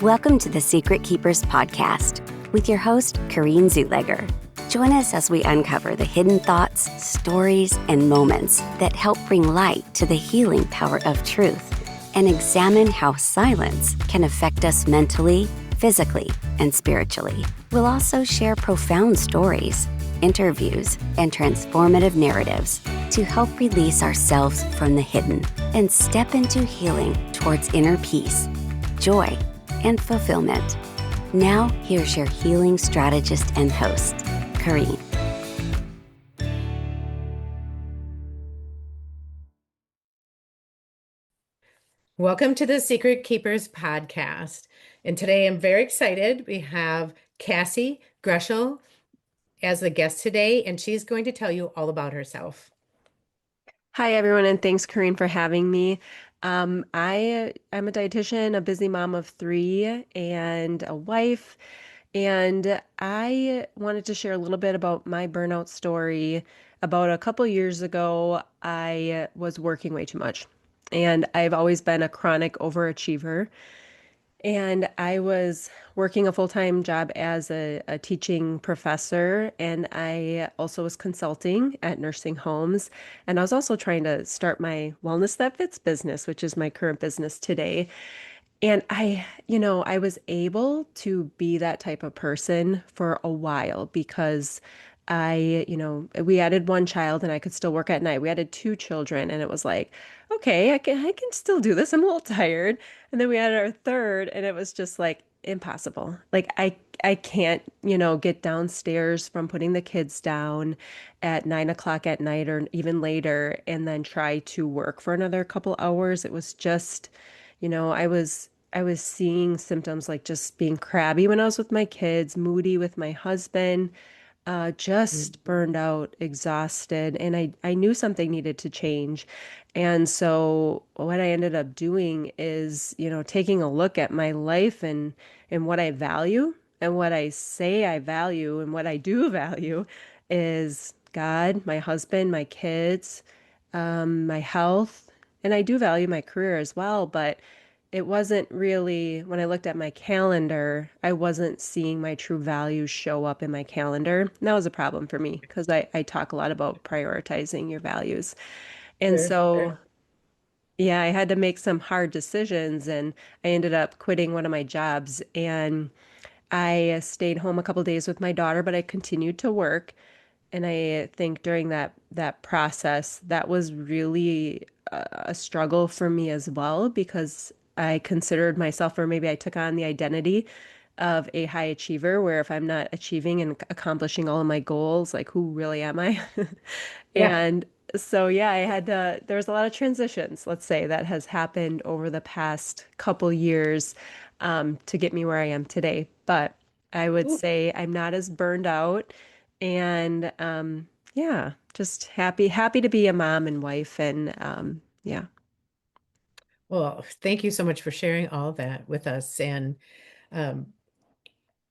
Welcome to the Secret Keepers podcast with your host, Corinne Zuleger. Join us as we uncover the hidden thoughts, stories, and moments that help bring light to the healing power of truth and examine how silence can affect us mentally, physically, and spiritually. We'll also share profound stories, interviews, and transformative narratives to help release ourselves from the hidden and step into healing towards inner peace, joy, and fulfillment. Now, here's your healing strategist and host, Corinne. Welcome to the Secret Keepers podcast. And today I'm very excited. We have Cassie Groeschl as the guest today, and she's going to tell you all about herself. Hi, everyone, and thanks, Corinne, for having me. I'm a dietitian, a busy mom of three, and a wife. And I wanted to share a little bit about my burnout story. About a couple years ago, I was working way too much, and I've always been a chronic overachiever. And I was working a full-time job as a teaching professor, and I also was consulting at nursing homes. And I was also trying to start my Wellness That Fits business, which is my current business today. And I was able to be that type of person for a while because we added one child and I could still work at night. We added two children and it was like, okay, I can still do this. I'm a little tired. And then we added our third and it was just like impossible. Like I can't, get downstairs from putting the kids down at 9 o'clock at night or even later and then try to work for another couple hours. It was just I was seeing symptoms like just being crabby when I was with my kids, moody with my husband, just burned out, exhausted, and I knew something needed to change. And so what I ended up doing is, taking a look at my life and what I value and what I say I value and what I do value is God, my husband, my kids, my health, and I do value my career as well, but it wasn't really, when I looked at my calendar, I wasn't seeing my true values show up in my calendar. And that was a problem for me because I talk a lot about prioritizing your values. And Sure. so, yeah, I had to make some hard decisions and I ended up quitting one of my jobs and I stayed home a couple days with my daughter, but I continued to work. And I think during that process, that was really a struggle for me as well because I considered myself, or maybe I took on the identity of a high achiever, where if I'm not achieving and accomplishing all of my goals, like who really am I? Yeah. And so, yeah, there was a lot of transitions, let's say, that has happened over the past couple years to get me where I am today. But I would Ooh. say I'm not as burned out and yeah, just happy to be a mom and wife and yeah. Well, thank you so much for sharing all that with us. And um,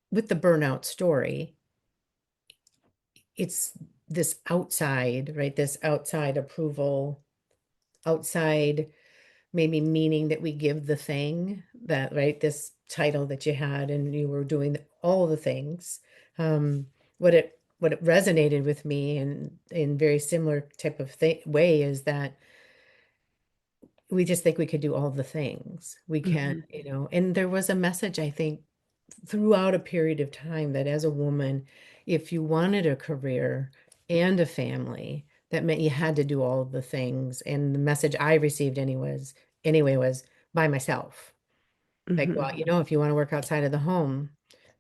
with the burnout story, it's this outside, right? This outside approval, outside maybe meaning that we give the thing that, right? This title that you had and you were doing all the things. Um, what it resonated with me and in very similar type of way is that we just think we could do all the things. We can't, Hmm. and there was a message, I think, throughout a period of time that as a woman, if you wanted a career and a family, that meant you had to do all of the things. And the message I received anyway was by myself. Like, Hmm. well, if you want to work outside of the home,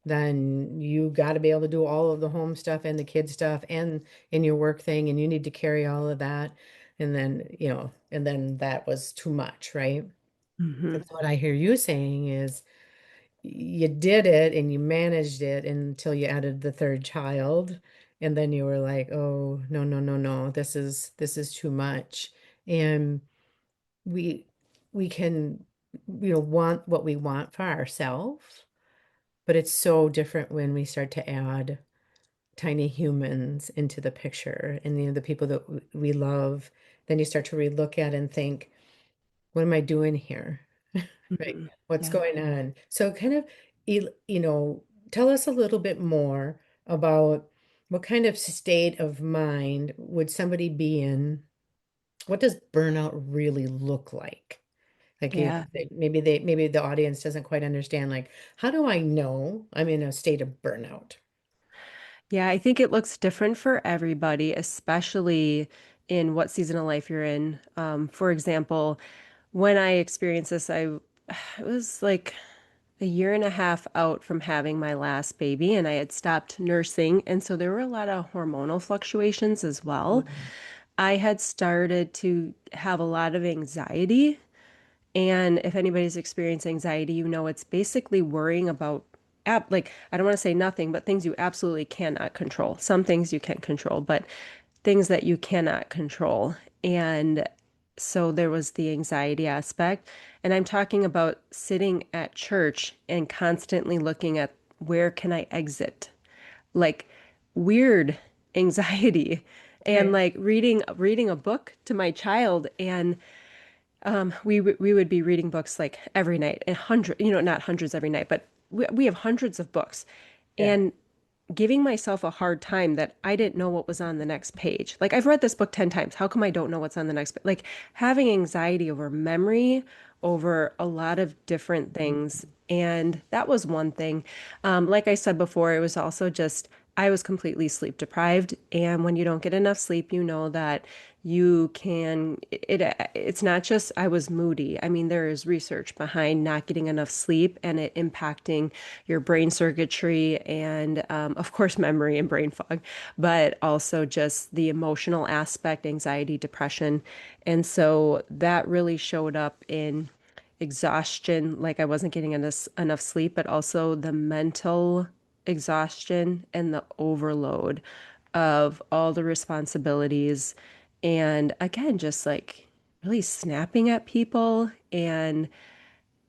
then you got to be able to do all of the home stuff and the kid stuff and in your work thing, and you need to carry all of that. And then that was too much, right? Hmm. And so what I hear you saying is you did it and you managed it until you added the third child, and then you were like, oh, no, no, no, no, this is too much. And we we can want what we want for ourselves, but it's so different when we start to add tiny humans into the picture and the people that we love. Then you start to relook at and think, what am I doing here? right? Mhm. What's Yeah. going on? So kind of, you know, tell us a little bit more about what kind of state of mind would somebody be in? What does burnout really look like? Like you, Yeah. maybe the audience doesn't quite understand, like, how do I know I'm in a state of burnout? Yeah, I think it looks different for everybody, especially in what season of life you're in. For example, when I experienced this, it was like a year and a half out from having my last baby, and I had stopped nursing. And so there were a lot of hormonal fluctuations as well. Mhm. I had started to have a lot of anxiety. And if anybody's experienced anxiety, you know it's basically worrying about like I don't want to say nothing, but things you absolutely cannot control. Some things you can control, but things that you cannot control. And so there was the anxiety aspect. And I'm talking about sitting at church and constantly looking at where can I exit? Like weird anxiety and Okay. like reading a book to my child and we would be reading books like every night, and not hundreds every night, but we have hundreds of books, Yeah. and giving myself a hard time that I didn't know what was on the next page. Like I've read this book 10 times. How come I don't know what's on the next page? Like having anxiety over memory, over a lot of different things. And that was one thing. Like I said before, it was also just I was completely sleep deprived. And when you don't get enough sleep, you know that you can it's not just I was moody. I mean, there is research behind not getting enough sleep and it impacting your brain circuitry and of course memory and brain fog, but also just the emotional aspect, anxiety, depression. And so that really showed up in exhaustion, like I wasn't getting enough sleep, but also the mental exhaustion and the overload of all the responsibilities. And again, just like really snapping at people and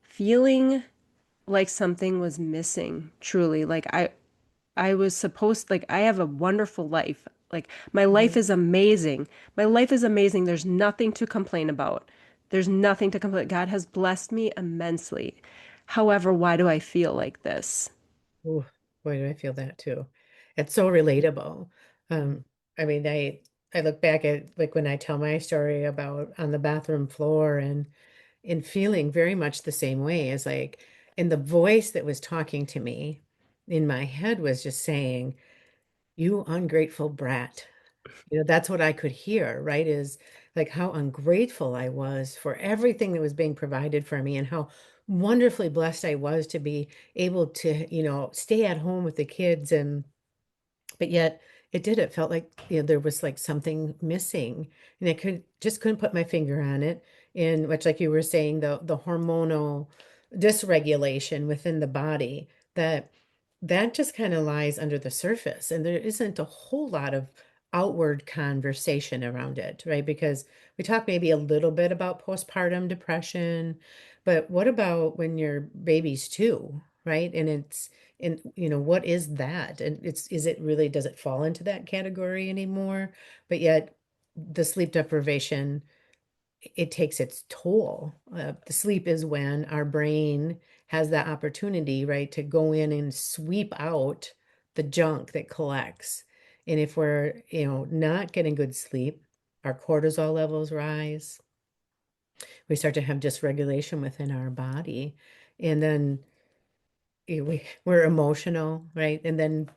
feeling like something was missing, truly. I was supposed like I have a wonderful life. Like my life Mhm. is amazing. My life is amazing. There's nothing to complain about. There's nothing to complain. God has blessed me immensely. However, why do I feel like this? Ooh, boy, do I feel that too. It's so relatable. Um, I mean, I look back at like when I tell my story about on the bathroom floor and feeling very much the same way as like, and the voice that was talking to me in my head was just saying, "You ungrateful brat." You know, that's what I could hear, right? Is like how ungrateful I was for everything that was being provided for me and how wonderfully blessed I was to be able to, stay at home with the kids but yet it felt like, there was like something missing and I couldn't put my finger on it. And much like you were saying, the hormonal dysregulation within the body that just kind of lies under the surface and there isn't a whole lot of outward conversation around it, right? Because we talk maybe a little bit about postpartum depression, but what about when your baby's two, right? And what is that? And is it really, does it fall into that category anymore? But yet the sleep deprivation, it takes its toll. The sleep is when our brain has that opportunity, right, to go in and sweep out the junk that collects. And if we're, not getting good sleep, our cortisol levels rise. We start to have dysregulation within our body. And then we're emotional, right? And then,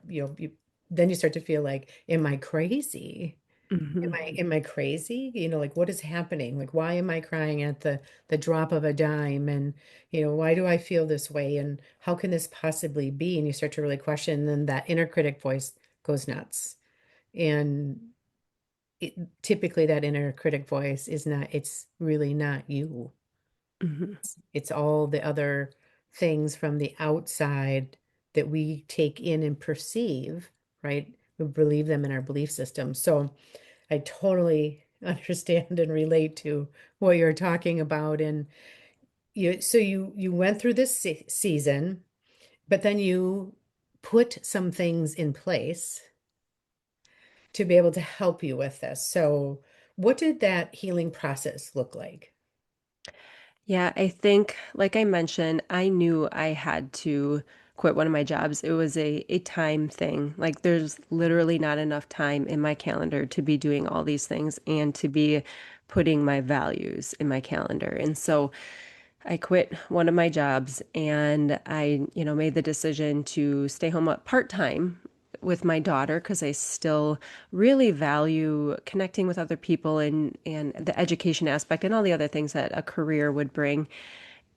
then you start to feel like, am I crazy? Am Hmm. I crazy? Like what is happening? Like why am I crying at the drop of a dime? And why do I feel this way? And how can this possibly be? And you start to really question, and then that inner critic voice goes nuts. And typically that inner critic voice it's really not you. Hmm. It's all the other things from the outside that we take in and perceive, right? We believe them in our belief system. So I totally understand and relate to what you're talking about. And you went through this season, but then you put some things in place to be able to help you with this. So what did that healing process look like? Yeah, I think, like I mentioned, I knew I had to quit one of my jobs. It was a time thing. Like, there's literally not enough time in my calendar to be doing all these things and to be putting my values in my calendar. And so I quit one of my jobs and I made the decision to stay home part-time with my daughter because I still really value connecting with other people and the education aspect and all the other things that a career would bring.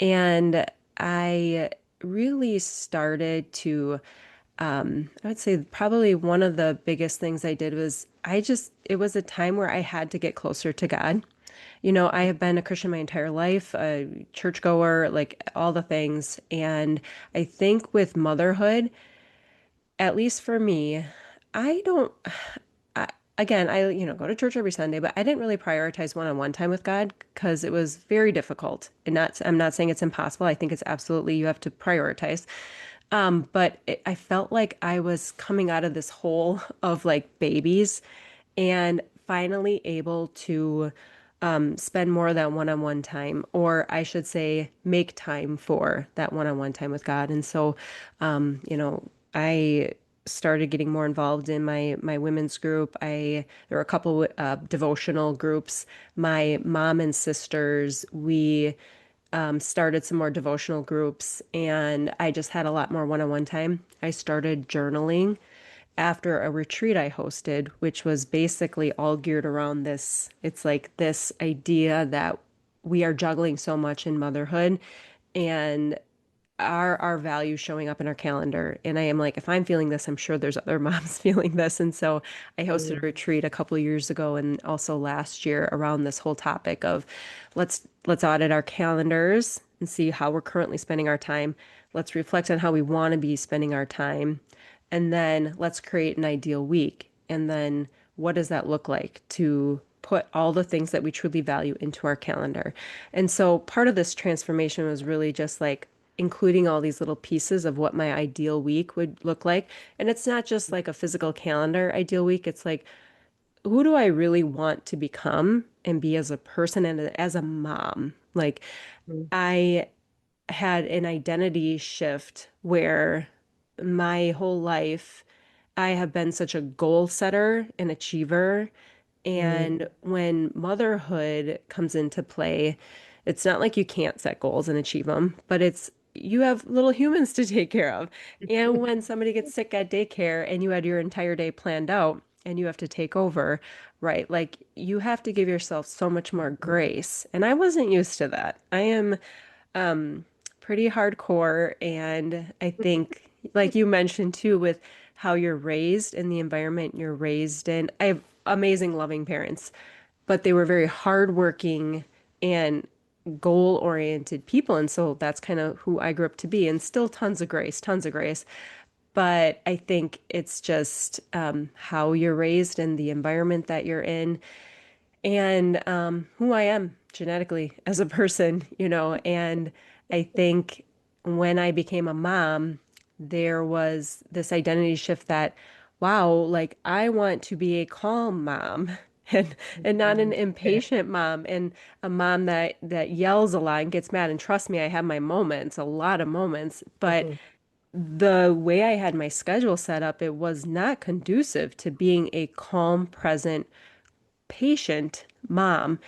And I really started to, I would say probably one of the biggest things I did was it was a time where I had to get closer to God. I have been a Christian my entire life, a churchgoer, like all the things. And I think with motherhood, at least for me, I don't, I, again, I go to church every Sunday, but I didn't really prioritize one-on-one time with God because it was very difficult. I'm not saying it's impossible. I think it's absolutely, you have to prioritize. I felt like I was coming out of this hole of like babies and finally able to spend more of that one-on-one time, or I should say, make time for that one-on-one time with God. And so, I started getting more involved in my women's group. There were a couple devotional groups. My mom and sisters, we started some more devotional groups, and I just had a lot more one-on-one time. I started journaling after a retreat I hosted, which was basically all geared around this. It's like this idea that we are juggling so much in motherhood and our values showing up in our calendar. And I am like, if I'm feeling this, I'm sure there's other moms feeling this. And so I hosted a Mm, retreat a couple of years ago and also last year around this whole topic of let's audit our calendars and see how we're currently spending our time. Let's reflect on how we want to be spending our time. And then let's create an ideal week. And then what does that look like to put all the things that we truly value into our calendar? And so part of this transformation was really just like including all these little pieces of what my ideal week would look like. And it's not just like a physical calendar ideal week. It's like, who do I really want to become and be as a person and as a mom? Like, mm, I had an identity shift where my whole life I have been such a goal setter and achiever. mm, And when motherhood comes into play, it's not like you can't set goals and achieve them, but it's you have little humans to take care of. And when somebody gets sick at daycare and you had your entire day planned out and you have to take over, right? Like you have to give yourself so much more grace. And I wasn't used to that. I am um, pretty hardcore. And I think, like you mentioned too, with how you're raised and the environment you're raised in, I have amazing, loving parents, but they were very hardworking and goal-oriented people. And so that's kind of who I grew up to be, and still tons of grace, tons of grace. But I think it's just how you're raised and the environment that you're in and who I am genetically as a person. And I think when I became a mom, there was this identity shift that, wow, like I want to be a calm mom and not an mm. Yeah. impatient mom and a mom that yells a lot and gets mad. And trust me, I have my moments, a lot of moments, but Mhm. the way I had my schedule set up, it was not conducive to being a calm, present patient mom.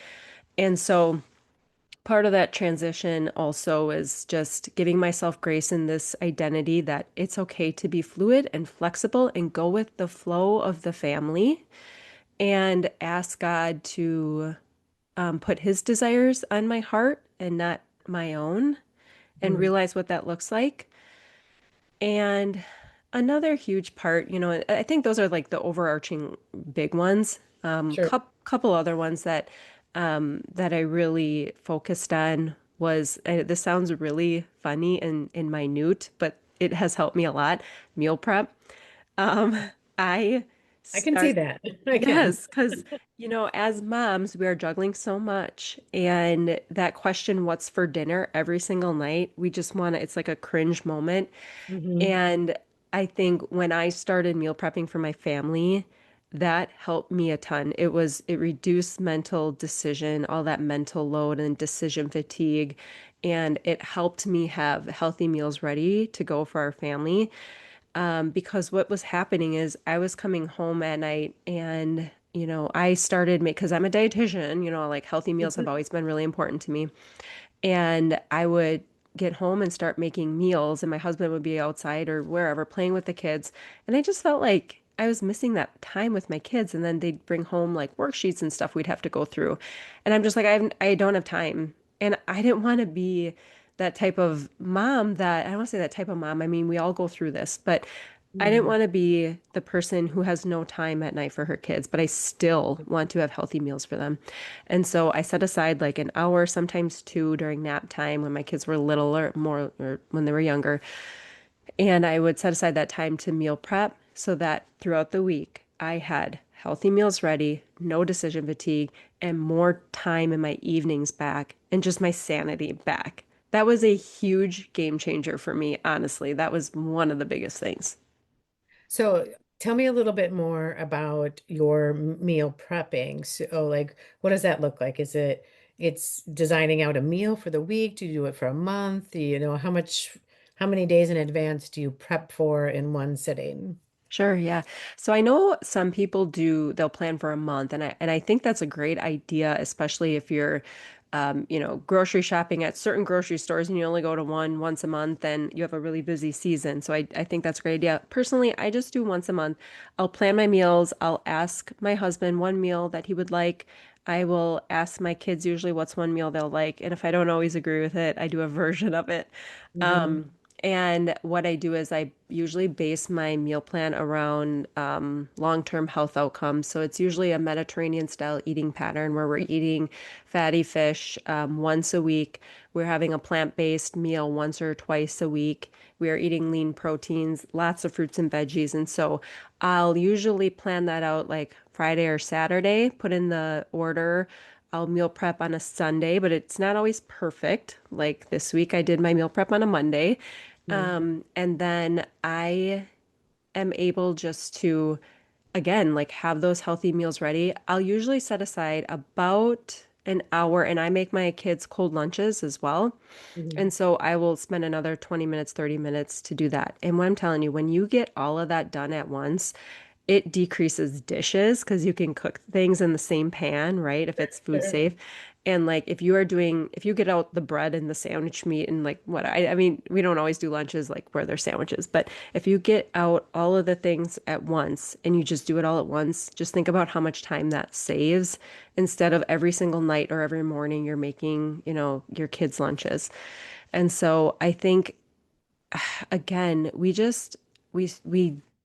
And so part of that transition also is just giving myself grace in this identity that it's okay to be fluid and flexible and go with the flow of the family and ask God to put his desires on my heart and not my own and Mhm. realize what that looks like. And another huge part, I think those are like the overarching big ones. Sure. Couple other ones that I really focused on was this sounds really funny and minute, but it has helped me a lot. Meal prep. I I can see start that. I can. Yes, because as moms, we are juggling so much, and that question, "What's for dinner?" every single night, we just want to. It's like a cringe moment. Hmm. And I think when I started meal prepping for my family, that helped me a ton. It reduced mental decision, all that mental load and decision fatigue, and it helped me have healthy meals ready to go for our family. Because what was happening is I was coming home at night and, I started make because I'm a dietitian, like healthy meals have always been really important to me. And I would get home and start making meals, and my husband would be outside or wherever playing with the kids. And I just felt like I was missing that time with my kids. And then they'd bring home like worksheets and stuff we'd have to go through. And I'm just like, I don't have time. And I didn't want to be that type of mom that I don't want to say that type of mom. I mean, we all go through this, but I didn't Mhm. want to be the person who has no time at night for her kids, but I still want to have healthy meals for them. And so I set aside like an hour, sometimes two during nap time when my kids were little or more, or when they were younger. And I would set aside that time to meal prep so that throughout the week I had healthy meals ready, no decision fatigue, and more time in my evenings back and just my sanity back. That was a huge game changer for me, honestly. That was one of the biggest things. So tell me a little bit more about your meal prepping. So, like, what does that look like? It's designing out a meal for the week? Do you do it for a month? Do you know how many days in advance do you prep for in one sitting? Sure, yeah. So I know some people they'll plan for a month, and I think that's a great idea, especially if you're grocery shopping at certain grocery stores and you only go to one once a month and you have a really busy season. So I think that's a great idea. Personally, I just do once a month. I'll plan my meals. I'll ask my husband one meal that he would like. I will ask my kids usually what's one meal they'll like. And if I don't always agree with it, I do a version of it. Hmm. Um, and what I do is I usually base my meal plan around long-term health outcomes. So it's usually a Mediterranean style eating pattern where we're eating fatty fish once a week. We're having a plant-based meal once or twice a week. We are eating lean proteins, lots of fruits and veggies. And so I'll usually plan that out like Friday or Saturday, put in the order. I'll meal prep on a Sunday, but it's not always perfect. Like this week, I did my meal prep on a Monday. And then I am able just to, again, like have those healthy meals ready. I'll usually set aside about an hour and I make my kids cold lunches as well. Hmm. And so I will spend another 20 minutes, 30 minutes to do that. And what I'm telling you, when you get all of that done at once, it decreases dishes because you can cook things in the same pan, right? If it's food Sure. safe. And like if you get out the bread and the sandwich meat and like what I mean, we don't always do lunches like where they're sandwiches, but if you get out all of the things at once and you just do it all at once, just think about how much time that saves instead of every single night or every morning you're making, your kids' lunches. And so I think again, we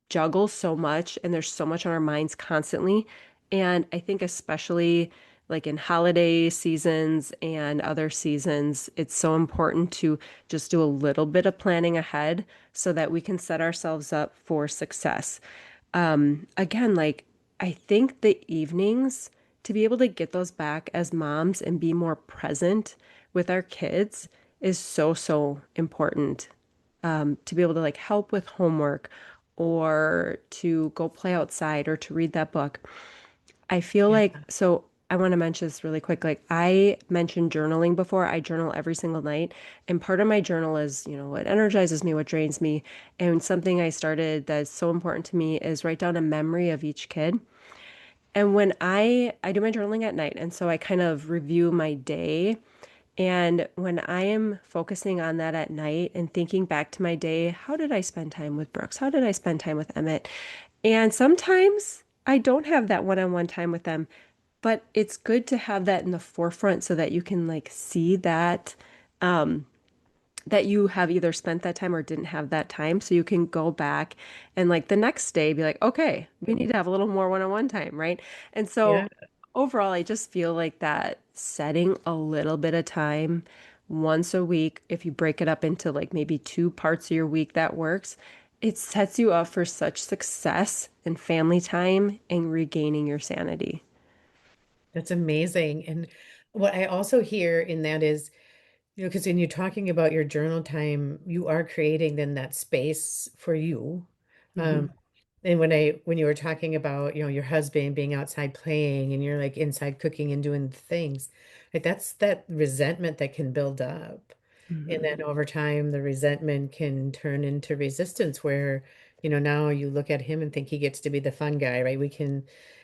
juggle so much and there's so much on our minds constantly. And I think especially like in holiday seasons and other seasons, it's so important to just do a little bit of planning ahead so that we can set ourselves up for success. Again, like I think the evenings to be able to get those back as moms and be more present with our kids is so, so important to be able to like help with homework or to go play outside or to read that book. I feel Yeah. like, so I want to mention this really quick. Like I mentioned journaling before. I journal every single night. And part of my journal is, what energizes me, what drains me. And something I started that's so important to me is write down a memory of each kid. And when I do my journaling at night, and so I kind of review my day. And when I am focusing on that at night and thinking back to my day, how did I spend time with Brooks? How did I spend time with Emmett? And sometimes I don't have that one-on-one time with them, but it's good to have that in the forefront so that you can like see that you have either spent that time or didn't have that time. So you can go back and like the next day be like, okay, we need to have a little more one-on-one time, right? And Yeah. so overall, I just feel like that setting a little bit of time once a week, if you break it up into like maybe two parts of your week, that works. It sets you up for such success and family time and regaining your sanity. That's amazing. And what I also hear in that is, because when you're talking about your journal time, you are creating then that space for you. Um, Mhm. And when you were talking about, your husband being outside playing and you're like inside cooking and doing things, like that's that resentment that can build up. And Mhm. then over time, the resentment can turn into resistance where, now you look at him and think he gets to be the fun guy, right?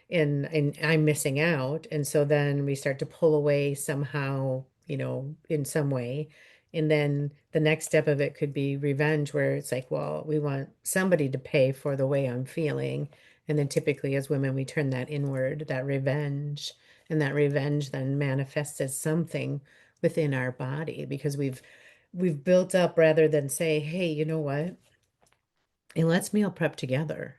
And I'm missing out. And so then we start to pull away somehow, in some way. And then the next step of it could be revenge, where it's like, well, we want somebody to pay for the way I'm feeling. And then typically as women, we turn that inward, that revenge. And that revenge then manifests as something within our body because we've built up rather than say, hey, you know what? And let's meal prep together.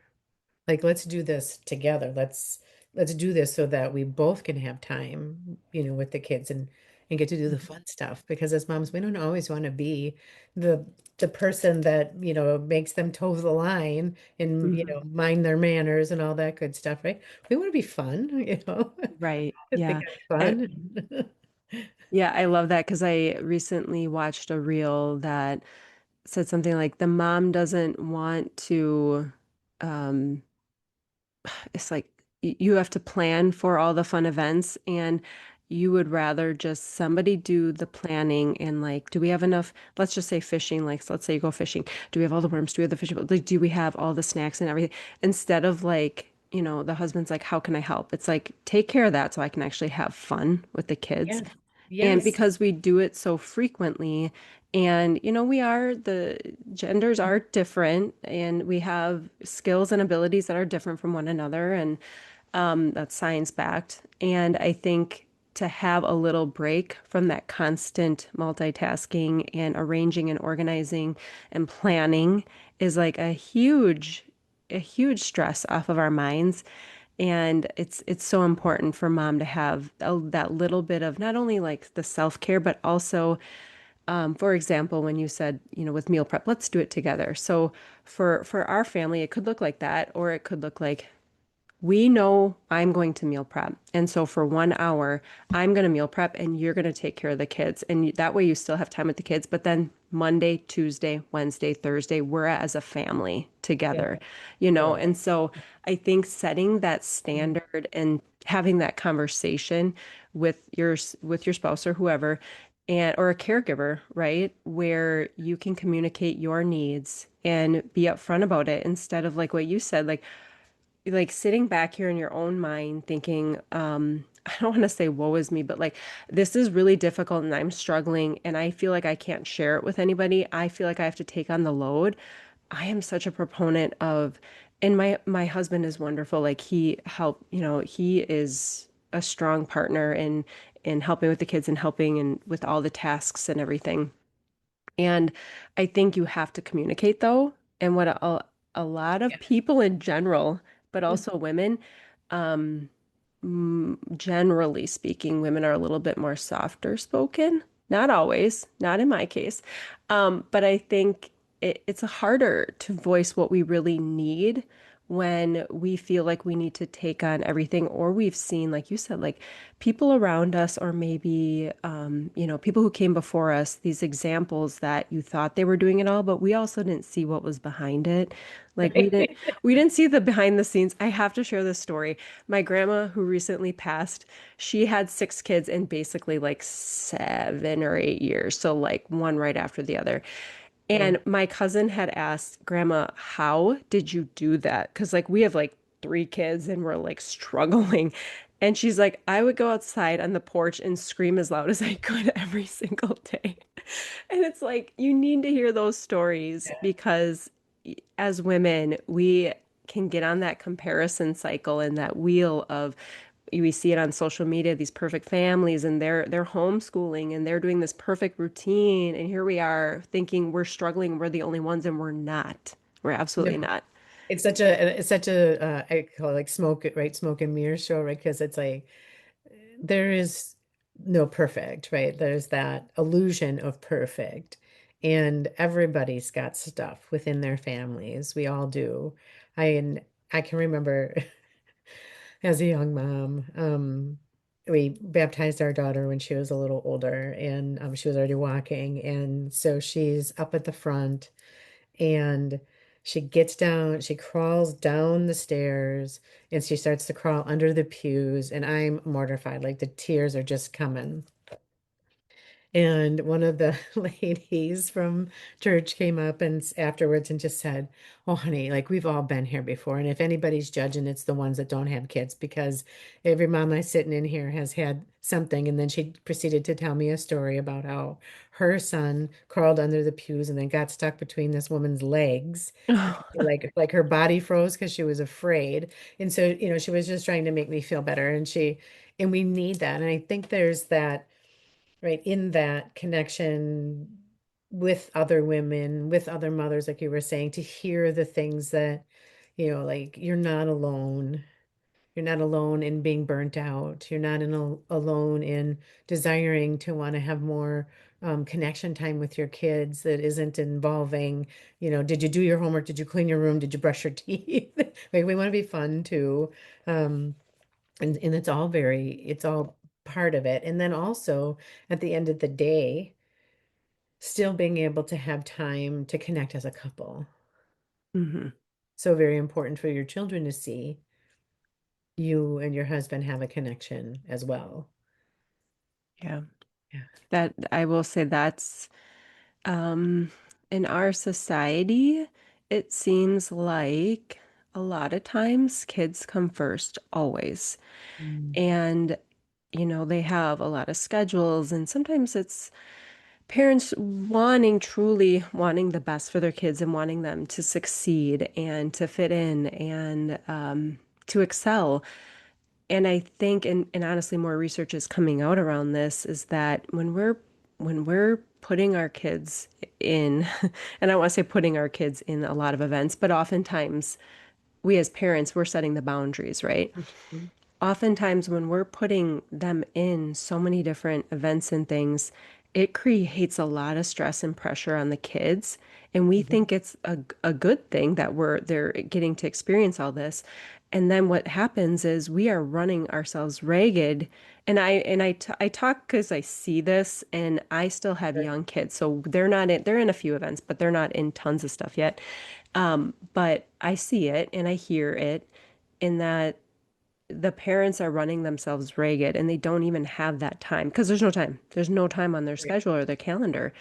Like let's do this together. Let's do this so that we both can have time, with the kids and get to do the fun stuff. Because as moms, we don't always want to be the the person that, makes them toe the line and, Mhm. mind their manners and all that good stuff, right? We want to be fun, Right. think Yeah. it's I, fun. yeah, I love that because I recently watched a reel that said something like the mom doesn't want to um it's like you have to plan for all the fun events and you would rather just somebody do the planning and like, do we have enough, let's just say fishing, like so let's say you go fishing. Do we have all the worms? Do we have the fishing? Like, do we have all the snacks and everything? Instead of like, the husband's like, how can I help? It's like, take care of that so I can actually have fun with the kids. Yes. And Yes. because we do it so frequently, and the genders are different, and we have skills and abilities that are different from one another, and that's science backed. And I think to have a little break from that constant multitasking and arranging and organizing and planning is like a huge stress off of our minds. And it's so important for mom to have that little bit of not only like the self-care, but also, for example, when you said, with meal prep, let's do it together. So for our family, it could look like that, or it could look like we know I'm going to meal prep. And so for 1 hour, I'm going to meal prep and you're going to take care of the kids. And that way you still have time with the kids. But then Monday, Tuesday, Wednesday, Thursday, we're as a family Yeah. together, Yeah. And so I think setting that standard and having that conversation with your spouse or whoever and or a caregiver, right? Where you can communicate your needs and be upfront about it instead of like what you said, like sitting back here in your own mind thinking, I don't want to say woe is me, but like this is really difficult and I'm struggling and I feel like I can't share it with anybody. I feel like I have to take on the load. I am such a proponent of, and my husband is wonderful. Like he is a strong partner in helping with the kids and helping and with all the tasks and everything. And I think you have to communicate though. And what a lot of people in general, but Yeah. also women, um, generally speaking, women are a little bit more softer spoken. Not always, not in my case. But I think it's harder to voice what we really need when we feel like we need to take on everything, or we've seen, like you said, like people around us, or maybe, people who came before us, these examples that you thought they were doing it all, but we also didn't see what was behind it. Like Right. we didn't see the behind the scenes. I have to share this story. My grandma, who recently passed, she had 6 kids in basically like 7 or 8 years. So like one right after the other. Yeah. And my cousin had asked Grandma, how did you do that? Because like we have like 3 kids and we're like struggling. And she's like, I would go outside on the porch and scream as loud as I could every single day. And it's like, you need to hear those stories because as women, we can get on that comparison cycle and that wheel of we see it on social media, these perfect families and they're homeschooling and they're doing this perfect routine. And here we are thinking we're struggling, we're the only ones, and we're not. We're No, absolutely not. it's such a I call it like smoke it, right? Smoke and mirror show, right? Because it's like there is no perfect, right? There's that illusion of perfect. And everybody's got stuff within their families. We all do. And I can remember as a young mom, we baptized our daughter when she was a little older and she was already walking. And so she's up at the front and She gets down, she crawls down the stairs and she starts to crawl under the pews. And I'm mortified, like the tears are just coming. And one of the ladies from church came up and afterwards and just said, "Oh, honey, like we've all been here before. And if anybody's judging, it's the ones that don't have kids because every mama sitting in here has had something." And then she proceeded to tell me a story about how her son crawled under the pews and then got stuck between this woman's legs. Like her body froze because she was afraid. And so, she was just trying to make me feel better. And we need that. And I think there's that right in that connection with other women, with other mothers, like you were saying, to hear the things that, like you're not alone. You're not alone in being burnt out. You're not alone in desiring to want to have more connection time with your kids that isn't involving, did you do your homework? Did you clean your room? Did you brush your teeth? Like we want to be fun too. Um, and it's all part of it. And then also at the end of the day, still being able to have time to connect as a couple. Hmm. So very important for your children to see you and your husband have a connection as well. Yeah. Yeah. That I will say that's um in our society, it seems like a lot of times kids come first, always. Mm. And they have a lot of schedules, and sometimes it's parents wanting, truly wanting the best for their kids and wanting them to succeed and to fit in and to excel. And I think, and honestly, more research is coming out around this, is that when we're putting our kids in, and I don't want to say putting our kids in a lot of events, but oftentimes we as parents, we're setting the boundaries, right? Mhm. Oftentimes when we're putting them in so many different events and things, it creates a lot of stress and pressure on the kids. And we Mhm. think it's a good thing that they're getting to experience all this. And then what happens is we are running ourselves ragged. And I talk because I see this, and I still have Sure. young kids. So they're in a few events, but they're not in tons of stuff yet. But I see it and I hear it in that the parents are running themselves ragged and they don't even have that time because there's no time. There's no time on their Right. schedule or their calendar.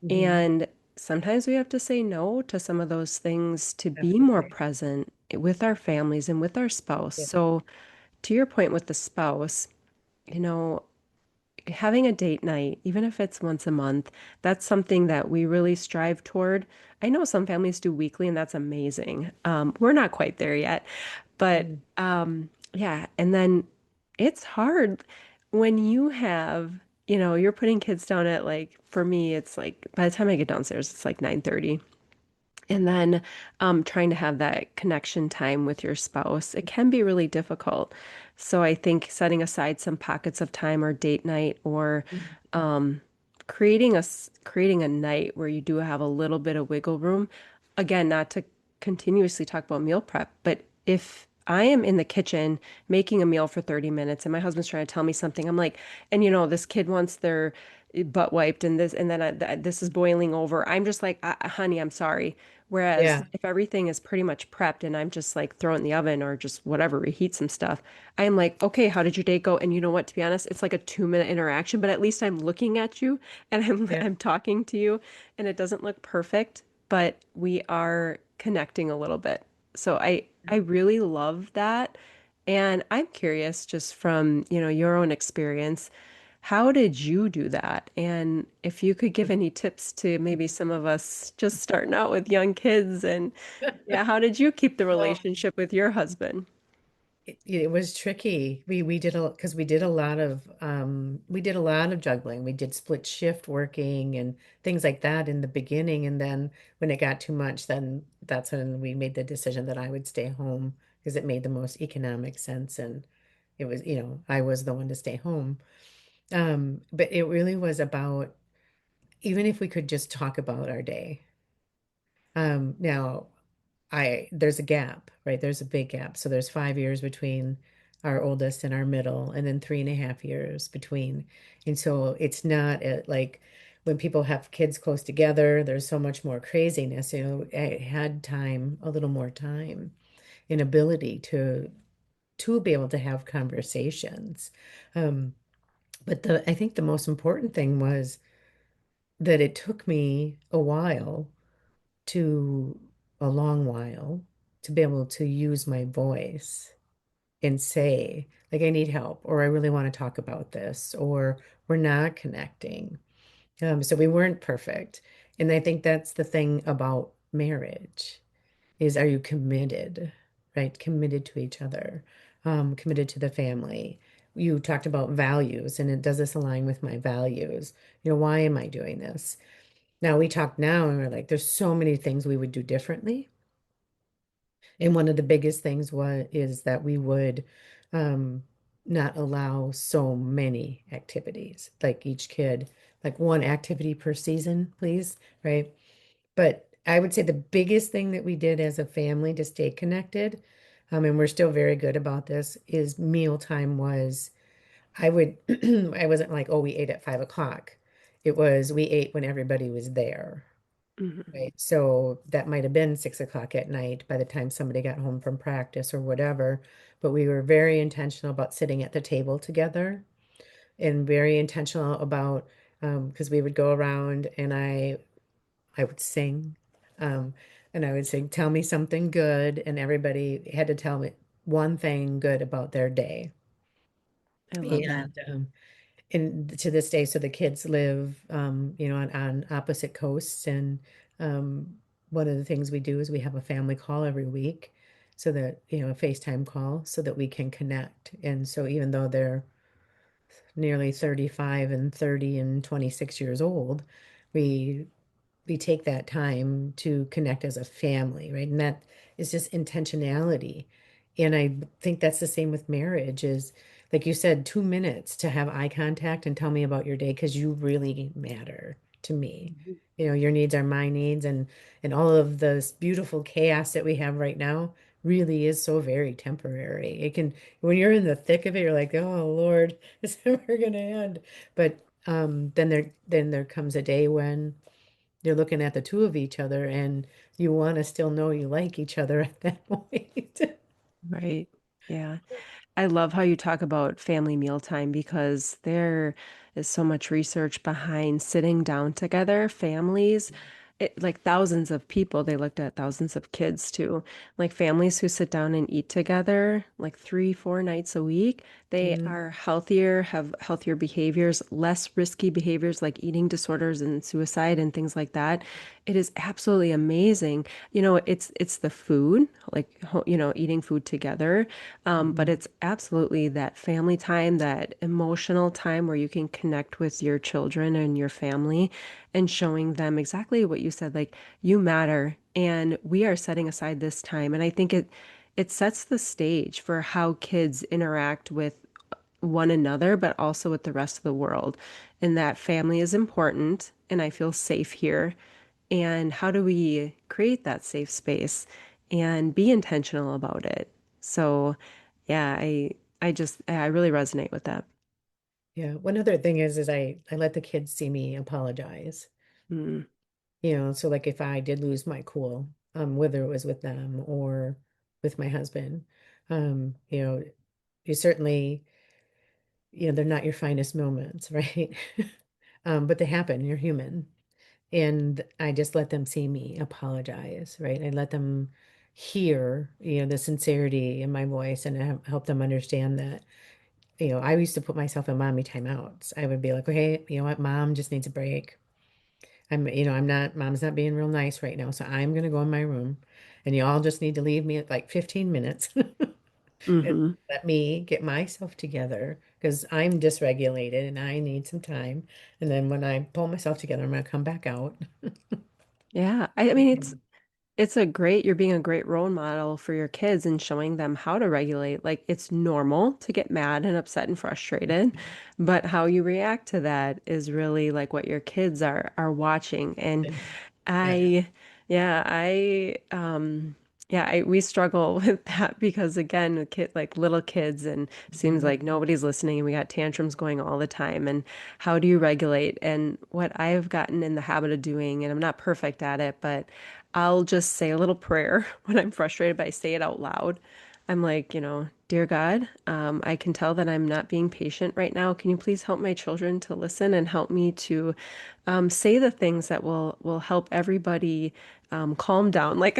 Mhm. And sometimes we have to say no to some of those things to be more Absolutely. present with our families and with our spouse. Yeah. So, to your point with the spouse, you know, having a date night, even if it's once a month, that's something that we really strive toward. I know some families do weekly, and that's amazing. We're not quite there yet, but Mm. yeah. And then it's hard when you have, you're putting kids down at, like, for me, it's like by the time I get downstairs, it's like 9:30. And then trying to have that connection time with your spouse, it can be really difficult. So I think setting aside some pockets of time or date night or Mhm. um, creating a night where you do have a little bit of wiggle room. Again, not to continuously talk about meal prep, but if I am in the kitchen making a meal for 30 minutes and my husband's trying to tell me something, I'm like, and this kid wants their butt wiped and this, and then this is boiling over. I'm just like, honey, I'm sorry. Whereas Yeah. if everything is pretty much prepped and I'm just like throw it in the oven or just whatever, reheat some stuff, I'm like, okay, how did your day go? And you know what? To be honest, it's like a 2-minute interaction, but at least I'm looking at you and I'm Yeah. I'm talking to you, and it doesn't look perfect, but we are connecting a little bit. So I really love that. And I'm curious, just from, your own experience, how did you do that? And if you could give any tips to maybe some of us just starting out with young kids, and yeah, how did you keep the Well, relationship with your husband? it was tricky. We did because we did a lot of juggling. We did split shift working and things like that in the beginning. And then when it got too much, then that's when we made the decision that I would stay home because it made the most economic sense. And it was, I was the one to stay home. But it really was about even if we could just talk about our day. Now there's a gap, right? There's a big gap. So there's 5 years between our oldest and our middle, and then 3.5 years between. And so it's not like when people have kids close together, there's so much more craziness. I had time, a little more time and ability to be able to have conversations. Um, but I think the most important thing was that it took me a while to a long while to be able to use my voice and say, like, I need help, or I really want to talk about this, or we're not connecting. So we weren't perfect. And I think that's the thing about marriage is, are you committed, right? Committed to each other, committed to the family. You talked about values, and does this align with my values? Why am I doing this? Now we talk now and we're like, there's so many things we would do differently. And one of the biggest things is that we would um, not allow so many activities, like each kid, like one activity per season, please, right? But I would say the biggest thing that we did as a family to stay connected, and we're still very good about this, is mealtime was, I would, I wasn't like, oh, we ate at 5 o'clock. It was, we ate when everybody was there. Hmm. Right. So that might have been 6 o'clock at night by the time somebody got home from practice or whatever. But we were very intentional about sitting at the table together, and very intentional about, because we would go around and I would sing, um, and I would sing, tell me something good, and everybody had to tell me one thing good about their day. I love that. And to this day, so the kids live, on opposite coasts. And um, one of the things we do is we have a family call every week, so that, a FaceTime call, so that we can connect. And so even though they're nearly 35 and 30 and 26 years old, we we take that time to connect as a family, right? And that is just intentionality. And I think that's the same with marriage is, like you said, 2 minutes to have eye contact and tell me about your day, because you really matter to me. Mhm. Your needs are my needs, and all of this beautiful chaos that we have right now really is so very temporary. It can, when you're in the thick of it, you're like, oh Lord, is it ever gonna end? But then there comes a day when you're looking at the two of each other, and you want to still know you like each other at that point. Right. Yeah. I love how you talk about family mealtime because there is so much research behind sitting down together, families, like thousands of people, they looked at thousands of kids too. Like families who sit down and eat together like 3, 4 nights a week, they Mhm. are healthier, have healthier behaviors, less risky behaviors like eating disorders and suicide and things like that. It is absolutely amazing. It's the food, like eating food together, but Mhm. it's absolutely that family time, that emotional time where you can connect with your children and your family and showing them exactly what you said, like you matter and we are setting aside this time. And I think it sets the stage for how kids interact with one another, but also with the rest of the world. And that family is important and I feel safe here. And how do we create that safe space and be intentional about it? So, yeah, I really resonate with that. Yeah. One other thing is I let the kids see me apologize. Mm, So like if I did lose my cool, whether it was with them or with my husband, um, you know, you certainly, they're not your finest moments, right? But they happen. You're human. And I just let them see me apologize, right? I let them hear, the sincerity in my voice, and help them understand that, I used to put myself in mommy timeouts. I would be like, okay, you know what, mom just needs a break. Mom's not being real nice right now, so I'm gonna go in my room, and you all just need to leave me at like 15 minutes and hmm. let me get myself together, because I'm dysregulated and I need some time. And then when I pull myself together, I'm gonna come back out. Yeah. I mean, you're being a great role model for your kids and showing them how to regulate. Like it's normal to get mad and upset and frustrated, but how you react to that is really like what your kids are watching. And Yeah. I, yeah, I Yeah, we struggle with that because again, like little kids, and seems Mhm. like nobody's listening, and we got tantrums going all the time. And how do you regulate? And what I've gotten in the habit of doing, and I'm not perfect at it, but I'll just say a little prayer when I'm frustrated, but I say it out loud. I'm like, dear God, I can tell that I'm not being patient right now. Can you please help my children to listen and help me to say the things that will help everybody calm down? Like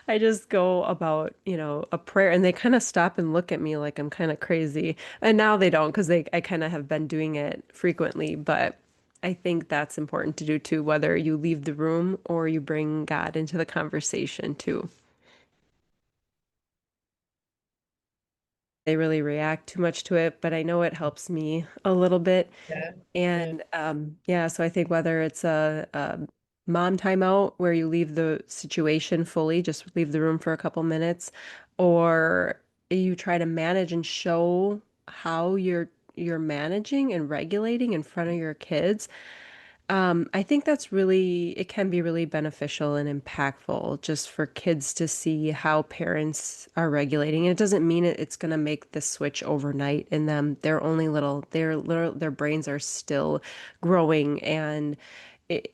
I just go about, a prayer, and they kind of stop and look at me like I'm kind of crazy. And now they don't, because I kind of have been doing it frequently, but I think that's important to do too, whether you leave the room or you bring God into the conversation too. They really react too much to it, but I know it helps me a little bit. Yeah. Yeah. And yeah, so I think whether it's a mom timeout where you leave the situation fully, just leave the room for a couple minutes, or you try to manage and show how you're managing and regulating in front of your kids. I think it can be really beneficial and impactful just for kids to see how parents are regulating. And it doesn't mean it's going to make the switch overnight in them. Their brains are still growing, and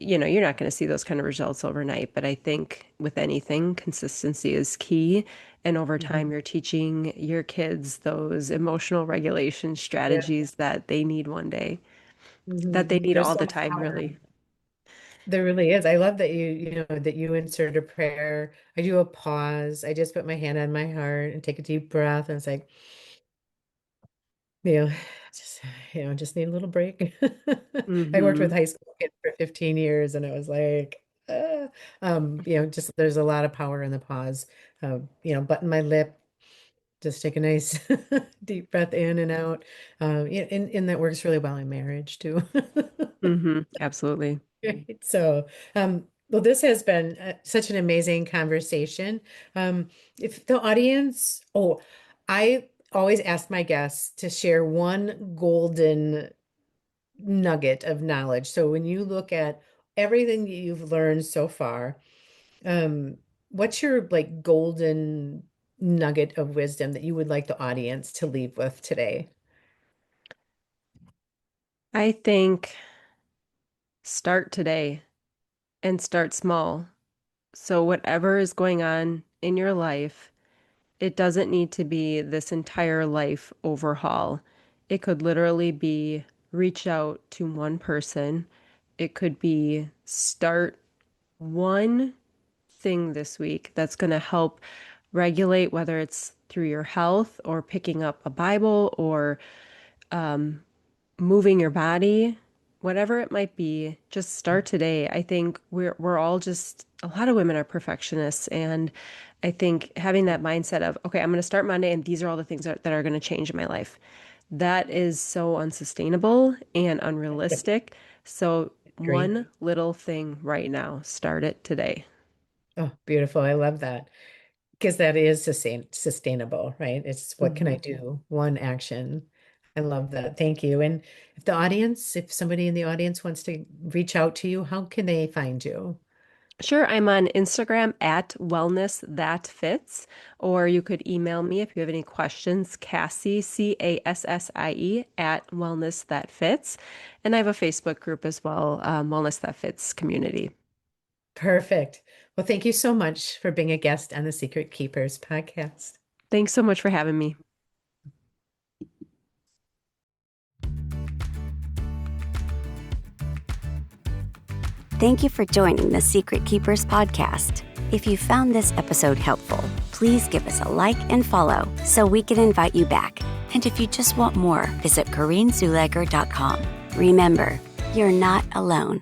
you're not going to see those kind of results overnight. But I think with anything, consistency is key. And over time, Mhm. you're teaching your kids those emotional regulation Yeah. strategies that they need one day, that they need There's all so the much time, power. really. There really is. I love that that you insert a prayer. I do a pause. I just put my hand on my heart and take a deep breath. And it's like, you know, just, just need a little break. I worked with Hmm. high school kids for 15 years and it was like, just there's a lot of power in the pause. Button my lip, just take a nice deep breath in and out. And that works really well in marriage too. Hmm. Absolutely. Right. So, well, this has been such an amazing conversation. Um, if the audience, I always ask my guests to share one golden nugget of knowledge. So when you look at everything that you've learned so far, um, what's your like golden nugget of wisdom that you would like the audience to leave with today? I think start today and start small. So, whatever is going on in your life, it doesn't need to be this entire life overhaul. It could literally be reach out to one person. It could be start one thing this week that's going to help regulate, whether it's through your health or picking up a Bible or moving your body, whatever it might be, just start today. I think we're all just a lot of women are perfectionists, and I think having that mindset of, okay, I'm going to start Monday and these are all the things that are going to change in my life. That is so unsustainable and unrealistic. So Agree. one little thing right now, start it today. Oh, beautiful. I love that. Because that is sustainable, right? It's what can I Mhm. do? One action. I love that. Thank you. And if somebody in the audience wants to reach out to you, how can they find you? Sure, I'm on Instagram at wellness that fits, or you could email me if you have any questions, Cassie, Cassie, at wellness that fits. And I have a Facebook group as well, Wellness That Fits community. Perfect. Well, thank you so much for being a guest on the Secret Keepers podcast. Thanks so much for having me. Thank you for joining the Secret Keepers podcast. If you found this episode helpful, please give us a like and follow so we can invite you back. And if you just want more, visit CorinneZuleger.com. Remember, you're not alone.